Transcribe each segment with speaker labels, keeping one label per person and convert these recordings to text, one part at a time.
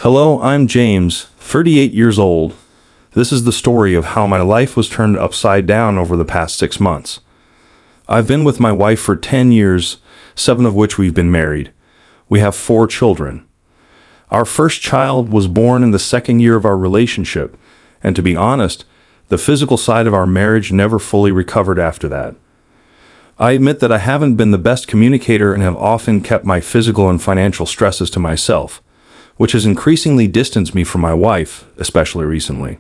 Speaker 1: Hello, I'm James, 38 years old. This is the story of how my life was turned upside down over the past 6 months. I've been with my wife for 10 years, 7 of which we've been married. We have 4 children. Our first child was born in the second year of our relationship, and to be honest, the physical side of our marriage never fully recovered after that. I admit that I haven't been the best communicator and have often kept my physical and financial stresses to myself, which has increasingly distanced me from my wife, especially recently.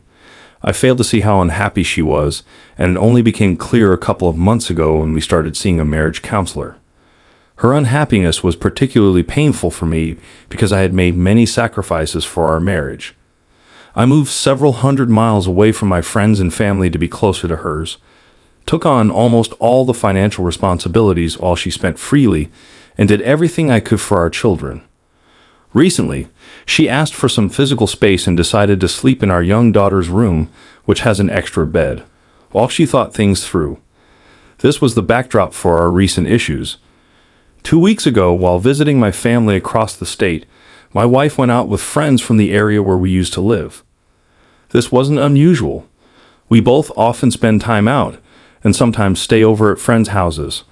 Speaker 1: I failed to see how unhappy she was, and it only became clear a couple of months ago when we started seeing a marriage counselor. Her unhappiness was particularly painful for me because I had made many sacrifices for our marriage. I moved several hundred miles away from my friends and family to be closer to hers, took on almost all the financial responsibilities while she spent freely, and did everything I could for our children. Recently, she asked for some physical space and decided to sleep in our young daughter's room, which has an extra bed, while she thought things through. This was the backdrop for our recent issues. 2 weeks ago, while visiting my family across the state, my wife went out with friends from the area where we used to live. This wasn't unusual. We both often spend time out, and sometimes stay over at friends' houses.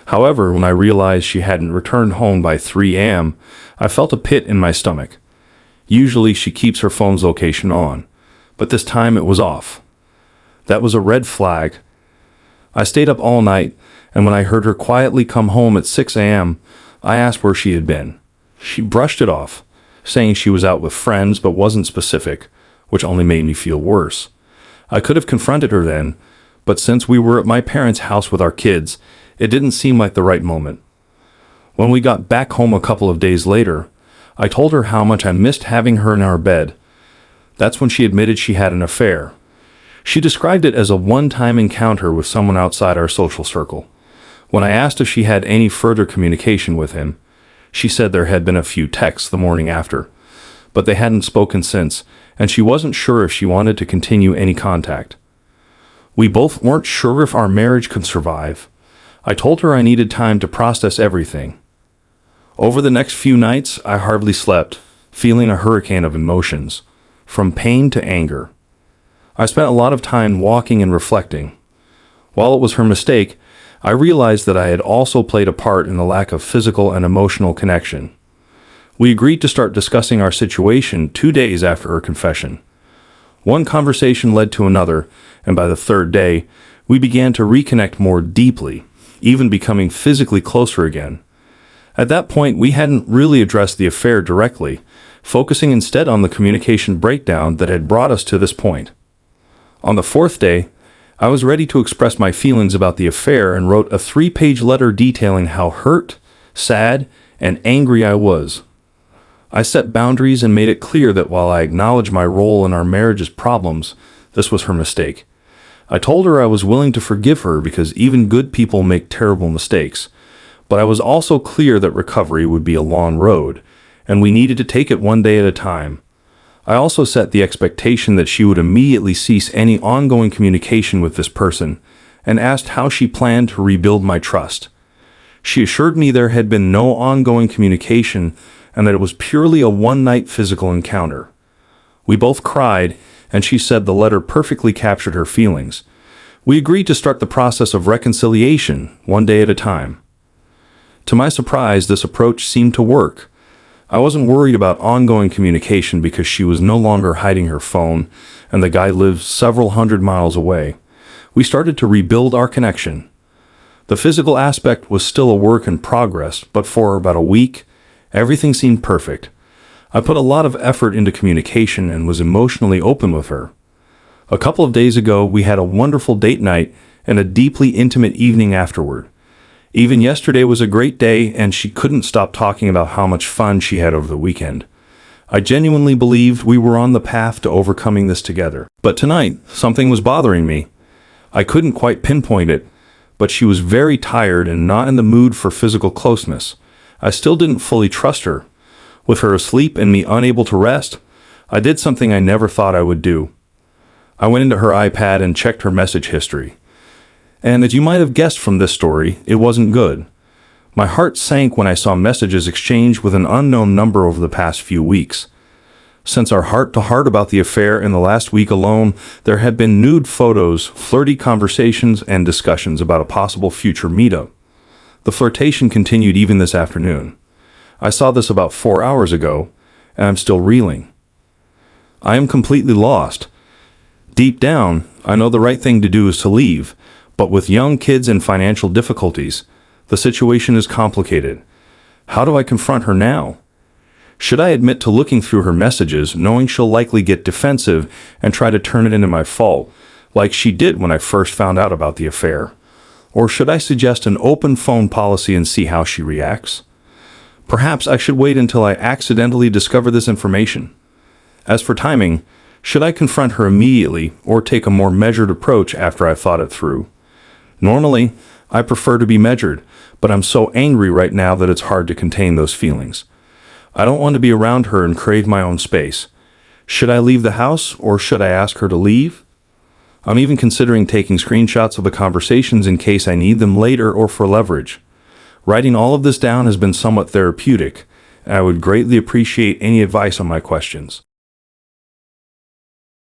Speaker 1: However, when I realized she hadn't returned home by 3 a.m., I felt a pit in my stomach. Usually she keeps her phone's location on, but this time it was off. That was a red flag. I stayed up all night, and when I heard her quietly come home at 6 a.m., I asked where she had been. She brushed it off, saying she was out with friends but wasn't specific, which only made me feel worse. I could have confronted her then, but since we were at my parents' house with our kids, it didn't seem like the right moment. When we got back home a couple of days later, I told her how much I missed having her in our bed. That's when she admitted she had an affair. She described it as a one-time encounter with someone outside our social circle. When I asked if she had any further communication with him, she said there had been a few texts the morning after, but they hadn't spoken since, and she wasn't sure if she wanted to continue any contact. We both weren't sure if our marriage could survive. I told her I needed time to process everything. Over the next few nights, I hardly slept, feeling a hurricane of emotions, from pain to anger. I spent a lot of time walking and reflecting. While it was her mistake, I realized that I had also played a part in the lack of physical and emotional connection. We agreed to start discussing our situation 2 days after her confession. One conversation led to another, and by the third day, we began to reconnect more deeply, even becoming physically closer again. At that point, we hadn't really addressed the affair directly, focusing instead on the communication breakdown that had brought us to this point. On the 4th day, I was ready to express my feelings about the affair and wrote a 3-page letter detailing how hurt, sad, and angry I was. I set boundaries and made it clear that while I acknowledged my role in our marriage's problems, this was her mistake. I told her I was willing to forgive her because even good people make terrible mistakes, but I was also clear that recovery would be a long road, and we needed to take it one day at a time. I also set the expectation that she would immediately cease any ongoing communication with this person, and asked how she planned to rebuild my trust. She assured me there had been no ongoing communication and that it was purely a one-night physical encounter. We both cried, and she said the letter perfectly captured her feelings. We agreed to start the process of reconciliation, one day at a time. To my surprise, this approach seemed to work. I wasn't worried about ongoing communication because she was no longer hiding her phone, and the guy lived several hundred miles away. We started to rebuild our connection. The physical aspect was still a work in progress, but for about a week, everything seemed perfect. I put a lot of effort into communication and was emotionally open with her. A couple of days ago, we had a wonderful date night and a deeply intimate evening afterward. Even yesterday was a great day, and she couldn't stop talking about how much fun she had over the weekend. I genuinely believed we were on the path to overcoming this together. But tonight, something was bothering me. I couldn't quite pinpoint it, but she was very tired and not in the mood for physical closeness. I still didn't fully trust her. With her asleep and me unable to rest, I did something I never thought I would do. I went into her iPad and checked her message history. And as you might have guessed from this story, it wasn't good. My heart sank when I saw messages exchanged with an unknown number over the past few weeks. Since our heart-to-heart about the affair in the last week alone, there had been nude photos, flirty conversations, and discussions about a possible future meetup. The flirtation continued even this afternoon. I saw this about 4 hours ago, and I'm still reeling. I am completely lost. Deep down, I know the right thing to do is to leave, but with young kids and financial difficulties, the situation is complicated. How do I confront her now? Should I admit to looking through her messages, knowing she'll likely get defensive and try to turn it into my fault, like she did when I first found out about the affair? Or should I suggest an open phone policy and see how she reacts? Perhaps I should wait until I accidentally discover this information. As for timing, should I confront her immediately or take a more measured approach after I've thought it through? Normally, I prefer to be measured, but I'm so angry right now that it's hard to contain those feelings. I don't want to be around her and crave my own space. Should I leave the house or should I ask her to leave? I'm even considering taking screenshots of the conversations in case I need them later or for leverage. Writing all of this down has been somewhat therapeutic, and I would greatly appreciate any advice on my questions.